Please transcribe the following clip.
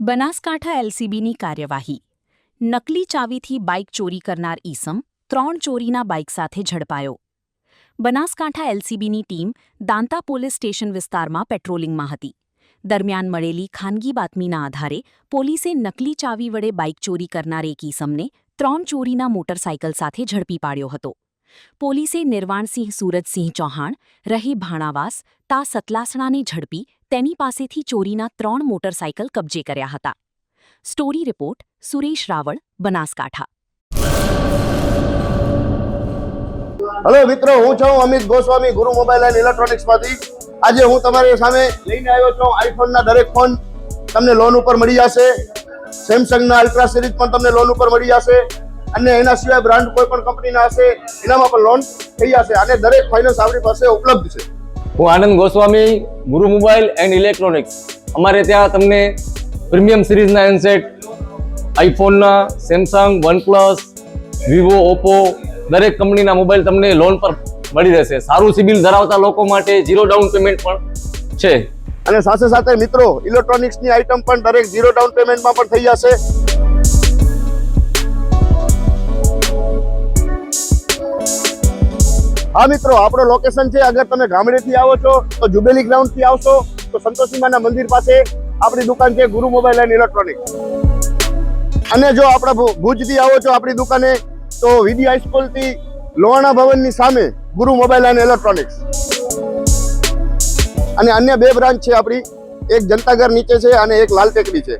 બનાસકાંઠા એલસીબીની કાર્યવાહી. નકલી ચાવીથી બાઇક ચોરી કરનાર ઈસમ 3 ચોરીના બાઇક સાથે ઝડપાયો. બનાસકાંઠા એલસીબીની ટીમ દાંતા પોલીસ સ્ટેશન વિસ્તારમાં પેટ્રોલિંગમાં હતી. દરમિયાન મળેલી ખાનગી બાતમીના આધારે પોલીસે નકલી ચાવી વડે બાઇક ચોરી કરનાર એક ઈસમને 3 ચોરીના મોટરસાઇકલ સાથે ઝડપી પાડ્યો હતો. પોલીસે નિર્વાણસિંહ સુરજસિંહ ચૌહાણ રહે ભાણાવાસ તા સતલાસણાને ઝડપી તેની પાસેથી ચોરીના 3 મોટરસાઇકલ કબજે કર્યા હતા. Story report Suresh Raval, Banaskantha. Hello મિત્રો, હું છું અમિત ગોસ્વામી, ગુરુ મોબાઈલ એન્ડ ઇલેક્ટ્રોનિક્સમાંથી. આજે હું તમારી સામે લઈને આવ્યો છું આઈફોનના દરેક ફોન તમને લોન ઉપર મળી જશે. સેમસંગના અલ્ટ્રા સિરીઝ પણ તમને લોન ઉપર મળી જશે અને એના સિવાય બ્રાન્ડ કોઈ પણ કંપનીના હશે એનામાં પણ લોન થઈ જશે અને દરેક ફાઇનાન્સ આપણી પાસે ઉપલબ્ધ છે. હું આનંદ ગોસ્વામી, ગુરુ મોબાઈલ એન્ડ ઇલેક્ટ્રોનિક્સ. અમારે ત્યાં તમને પ્રીમિયમ સિરીઝના હેન્ડસેટ, આઈફોનના, સેમસંગ, વનપ્લસ, વિવો, ઓપ્પો દરેક કંપનીના મોબાઈલ તમને લોન પર મળી રહેશે. સારું સિબિલ ધરાવતા લોકો માટે 0 ડાઉન પેમેન્ટ પણ છે. અને સાથે સાથે મિત્રો ઇલેક્ટ્રોનિક્સની આઇટમ પણ દરેક 0 ડાઉન પેમેન્ટમાં પણ થઈ જશે. હા મિત્રો, આપણો લોકેશન છે, અગર તમે ગામડેથી આવો છો તો જુબેલી ગ્રાઉન્ડથી આવશો તો સંતોષીમાના મંદિર પાસે આપણી દુકાન છે ગુરુ મોબાઈલ એન્ડ ઇલેક્ટ્રોનિક્સ. અને જો આપણે ભુજથી આવો છો આપણી દુકાને તો વીડી હાઈસ્કૂલથી લોહાણા ભવનની સામે ગુરુ મોબાઈલ એન્ડ ઇલેક્ટ્રોનિક્સ. અને અન્ય 2 બ્રાન્ચ છે આપણી, એક જનતાગર નીચે છે અને એક લાલ ટેકરી છે.